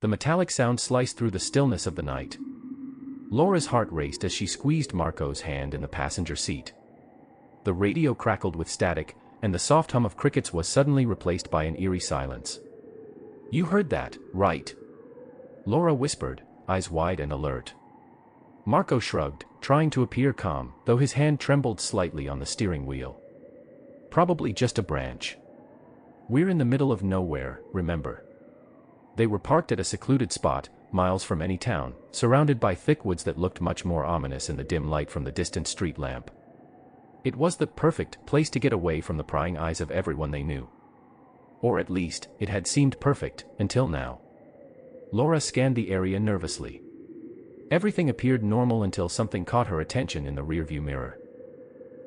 The metallic sound sliced through the stillness of the night. Laura's heart raced as she squeezed Marco's hand in the passenger seat. The radio crackled with static, and the soft hum of crickets was suddenly replaced by an eerie silence. "You heard that, right?" Laura whispered, eyes wide and alert. Marco shrugged, trying to appear calm, though his hand trembled slightly on the steering wheel. "Probably just a branch. We're in the middle of nowhere, remember?" They were parked at a secluded spot, miles from any town, surrounded by thick woods that looked much more ominous in the dim light from the distant street lamp. It was the perfect place to get away from the prying eyes of everyone they knew. Or at least, it had seemed perfect, until now. Laura scanned the area nervously. Everything appeared normal until something caught her attention in the rearview mirror.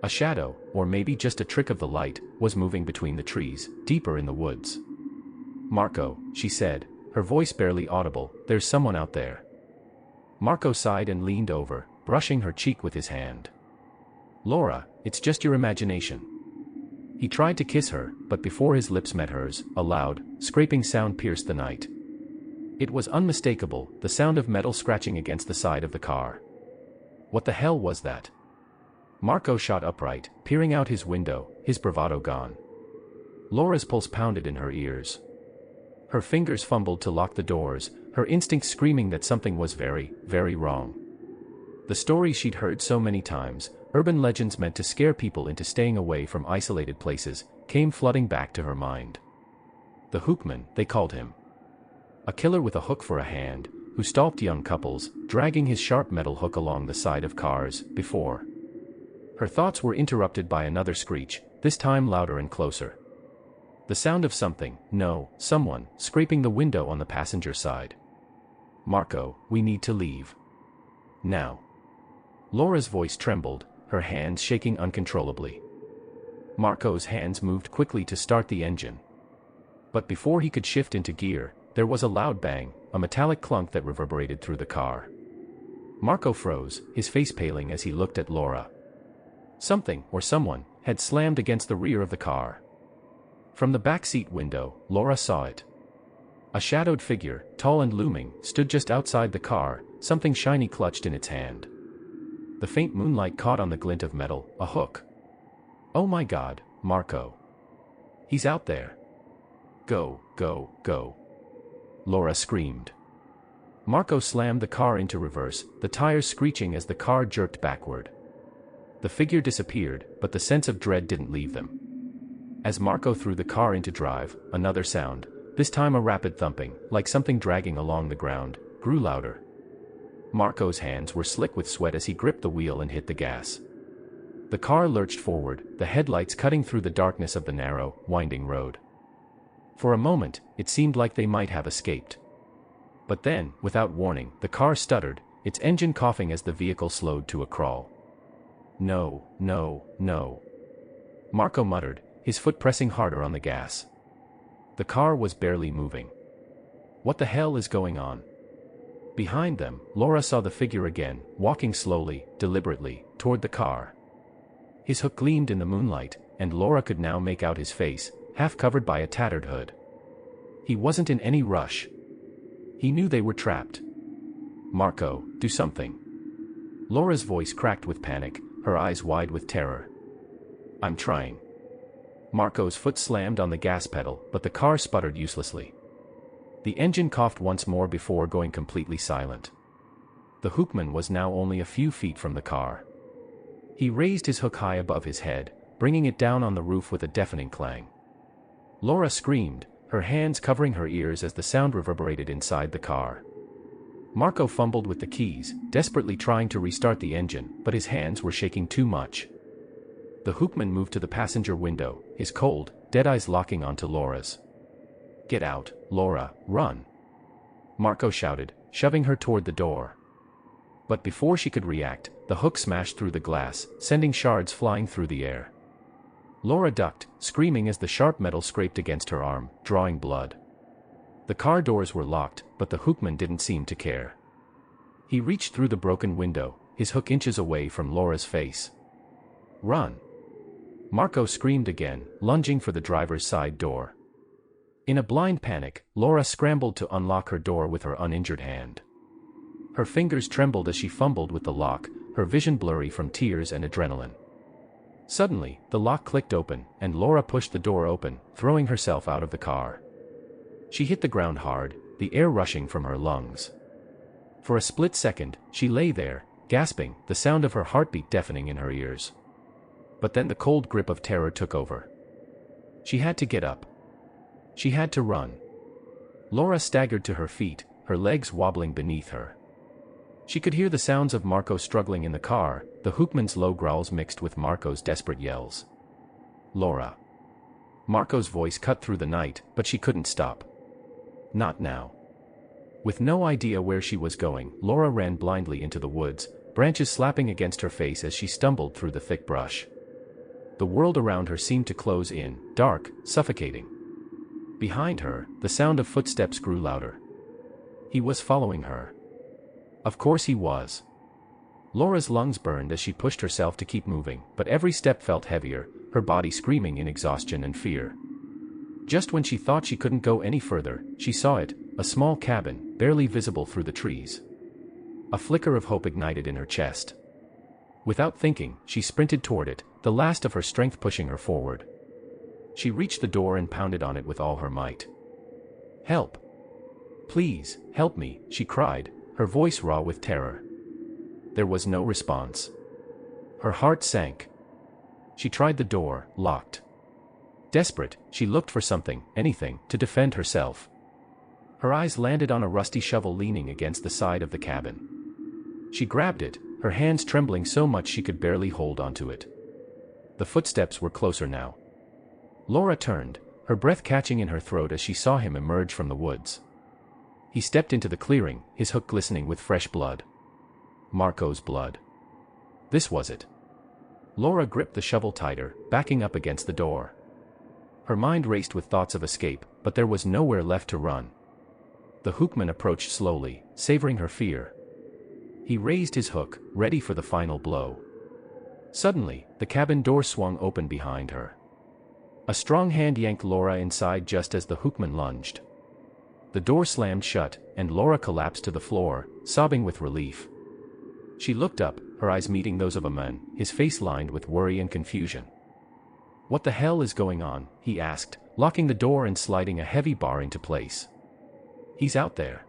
A shadow, or maybe just a trick of the light, was moving between the trees, deeper in the woods. "Marco," she said, her voice barely audible, "there's someone out there." Marco sighed and leaned over, brushing her cheek with his hand. "Laura, it's just your imagination." He tried to kiss her, but before his lips met hers, a loud, scraping sound pierced the night. It was unmistakable, the sound of metal scratching against the side of the car. What the hell was that? Marco shot upright, peering out his window, his bravado gone. Laura's pulse pounded in her ears. Her fingers fumbled to lock the doors, her instincts screaming that something was very, very wrong. The stories she'd heard so many times, urban legends meant to scare people into staying away from isolated places, came flooding back to her mind. The Hookman, they called him. A killer with a hook for a hand, who stalked young couples, dragging his sharp metal hook along the side of cars, before. Her thoughts were interrupted by another screech, this time louder and closer. The sound of something, no, someone, scraping the window on the passenger side. "Marco, we need to leave. Now." Laura's voice trembled, her hands shaking uncontrollably. Marco's hands moved quickly to start the engine. But before he could shift into gear, there was a loud bang, a metallic clunk that reverberated through the car. Marco froze, his face paling as he looked at Laura. Something, or someone, had slammed against the rear of the car. From the backseat window, Laura saw it. A shadowed figure, tall and looming, stood just outside the car, something shiny clutched in its hand. The faint moonlight caught on the glint of metal, a hook. "Oh my God, Marco. He's out there. Go, go, go." Laura screamed. Marco slammed the car into reverse, the tires screeching as the car jerked backward. The figure disappeared, but the sense of dread didn't leave them. As Marco threw the car into drive, another sound, this time a rapid thumping, like something dragging along the ground, grew louder. Marco's hands were slick with sweat as he gripped the wheel and hit the gas. The car lurched forward, the headlights cutting through the darkness of the narrow, winding road. For a moment, it seemed like they might have escaped. But then, without warning, the car stuttered, its engine coughing as the vehicle slowed to a crawl. "No, no, no," Marco muttered, his foot pressing harder on the gas. The car was barely moving. What the hell is going on? Behind them, Laura saw the figure again, walking slowly, deliberately, toward the car. His hook gleamed in the moonlight, and Laura could now make out his face, half covered by a tattered hood. He wasn't in any rush. He knew they were trapped. "Marco, do something." Laura's voice cracked with panic, her eyes wide with terror. "I'm trying." Marco's foot slammed on the gas pedal, but the car sputtered uselessly. The engine coughed once more before going completely silent. The Hookman was now only a few feet from the car. He raised his hook high above his head, bringing it down on the roof with a deafening clang. Laura screamed, her hands covering her ears as the sound reverberated inside the car. Marco fumbled with the keys, desperately trying to restart the engine, but his hands were shaking too much. The Hookman moved to the passenger window, his cold, dead eyes locking onto Laura's. "Get out, Laura, run!" Marco shouted, shoving her toward the door. But before she could react, the hook smashed through the glass, sending shards flying through the air. Laura ducked, screaming as the sharp metal scraped against her arm, drawing blood. The car doors were locked, but the Hookman didn't seem to care. He reached through the broken window, his hook inches away from Laura's face. "Run!" Marco screamed again, lunging for the driver's side door. In a blind panic, Laura scrambled to unlock her door with her uninjured hand. Her fingers trembled as she fumbled with the lock, her vision blurry from tears and adrenaline. Suddenly, the lock clicked open, and Laura pushed the door open, throwing herself out of the car. She hit the ground hard, the air rushing from her lungs. For a split second, she lay there, gasping, the sound of her heartbeat deafening in her ears. But then the cold grip of terror took over. She had to get up. She had to run. Laura staggered to her feet, her legs wobbling beneath her. She could hear the sounds of Marco struggling in the car, the Hookman's low growls mixed with Marco's desperate yells. Laura. Marco's voice cut through the night, but she couldn't stop. Not now. With no idea where she was going, Laura ran blindly into the woods, branches slapping against her face as she stumbled through the thick brush. The world around her seemed to close in, dark, suffocating. Behind her, the sound of footsteps grew louder. He was following her. Of course he was. Laura's lungs burned as she pushed herself to keep moving, but every step felt heavier, her body screaming in exhaustion and fear. Just when she thought she couldn't go any further, she saw it, a small cabin, barely visible through the trees. A flicker of hope ignited in her chest. Without thinking, she sprinted toward it, the last of her strength pushing her forward. She reached the door and pounded on it with all her might. "Help! Please, help me," she cried, her voice raw with terror. There was no response. Her heart sank. She tried the door, locked. Desperate, she looked for something, anything, to defend herself. Her eyes landed on a rusty shovel leaning against the side of the cabin. She grabbed it, her hands trembling so much she could barely hold onto it. The footsteps were closer now. Laura turned, her breath catching in her throat as she saw him emerge from the woods. He stepped into the clearing, his hook glistening with fresh blood. Marco's blood. This was it. Laura gripped the shovel tighter, backing up against the door. Her mind raced with thoughts of escape, but there was nowhere left to run. The Hookman approached slowly, savoring her fear. He raised his hook, ready for the final blow. Suddenly, the cabin door swung open behind her. A strong hand yanked Laura inside just as the Hookman lunged. The door slammed shut, and Laura collapsed to the floor, sobbing with relief. She looked up, her eyes meeting those of a man, his face lined with worry and confusion. "What the hell is going on?" he asked, locking the door and sliding a heavy bar into place. "He's out there.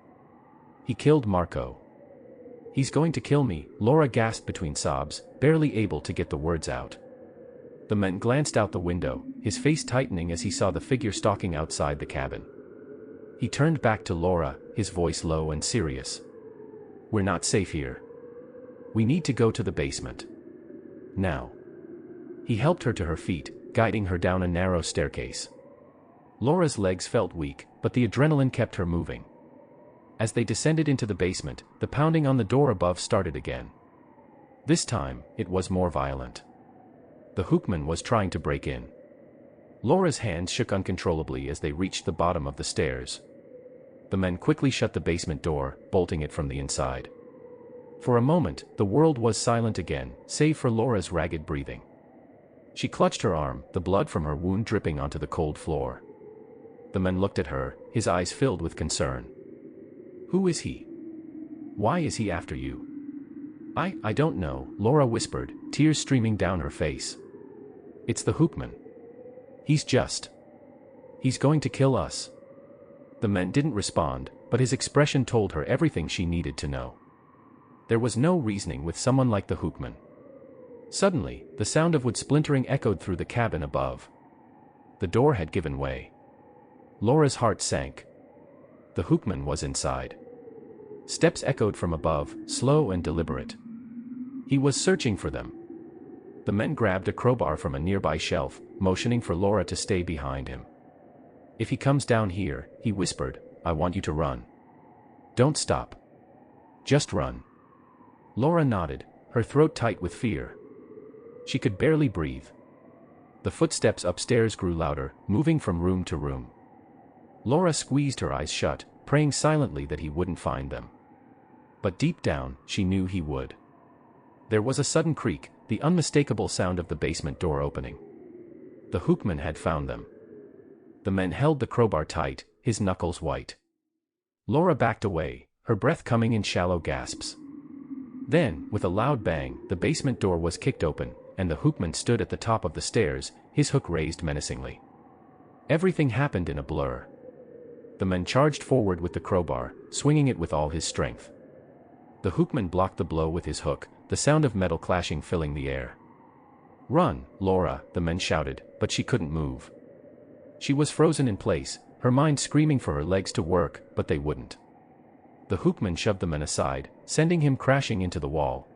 He killed Marco. He's going to kill me," Laura gasped between sobs, barely able to get the words out. The man glanced out the window, his face tightening as he saw the figure stalking outside the cabin. He turned back to Laura, his voice low and serious. "We're not safe here. We need to go to the basement. Now." He helped her to her feet, guiding her down a narrow staircase. Laura's legs felt weak, but the adrenaline kept her moving. As they descended into the basement, the pounding on the door above started again. This time, it was more violent. The Hookman was trying to break in. Laura's hands shook uncontrollably as they reached the bottom of the stairs. The men quickly shut the basement door, bolting it from the inside. For a moment, the world was silent again, save for Laura's ragged breathing. She clutched her arm, the blood from her wound dripping onto the cold floor. The man looked at her, his eyes filled with concern. "Who is he? Why is he after you?" I don't know," Laura whispered, tears streaming down her face. "It's the Hookman. He's going to kill us." The man didn't respond, but his expression told her everything she needed to know. There was no reasoning with someone like the Hookman. Suddenly, the sound of wood splintering echoed through the cabin above. The door had given way. Laura's heart sank. The Hookman was inside. Steps echoed from above, slow and deliberate. He was searching for them. The men grabbed a crowbar from a nearby shelf, motioning for Laura to stay behind him. "If he comes down here," he whispered, "I want you to run. Don't stop. Just run." Laura nodded, her throat tight with fear. She could barely breathe. The footsteps upstairs grew louder, moving from room to room. Laura squeezed her eyes shut, praying silently that he wouldn't find them. But deep down, she knew he would. There was a sudden creak, the unmistakable sound of the basement door opening. The Hookman had found them. The man held the crowbar tight, his knuckles white. Laura backed away, her breath coming in shallow gasps. Then, with a loud bang, the basement door was kicked open, and the Hookman stood at the top of the stairs, his hook raised menacingly. Everything happened in a blur. The man charged forward with the crowbar, swinging it with all his strength. The Hookman blocked the blow with his hook, the sound of metal clashing filling the air. "Run, Laura," the man shouted, but she couldn't move. She was frozen in place, her mind screaming for her legs to work, but they wouldn't. The Hookman shoved the man aside, sending him crashing into the wall.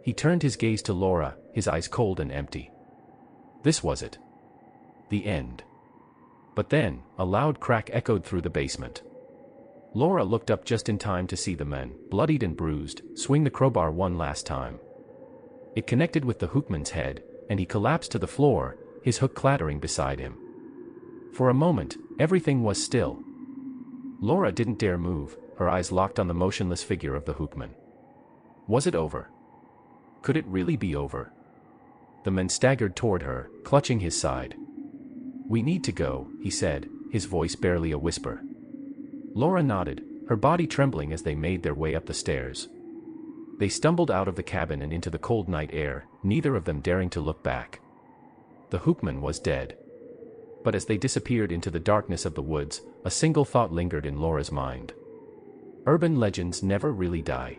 He turned his gaze to Laura, his eyes cold and empty. This was it. The end. But then, a loud crack echoed through the basement. Laura looked up just in time to see the man, bloodied and bruised, swing the crowbar one last time. It connected with the Hookman's head, and he collapsed to the floor, his hook clattering beside him. For a moment, everything was still. Laura didn't dare move, her eyes locked on the motionless figure of the Hookman. Was it over? Could it really be over? The man staggered toward her, clutching his side. "We need to go," he said, his voice barely a whisper. Laura nodded, her body trembling as they made their way up the stairs. They stumbled out of the cabin and into the cold night air, neither of them daring to look back. The Hookman was dead. But as they disappeared into the darkness of the woods, a single thought lingered in Laura's mind. Urban legends never really die.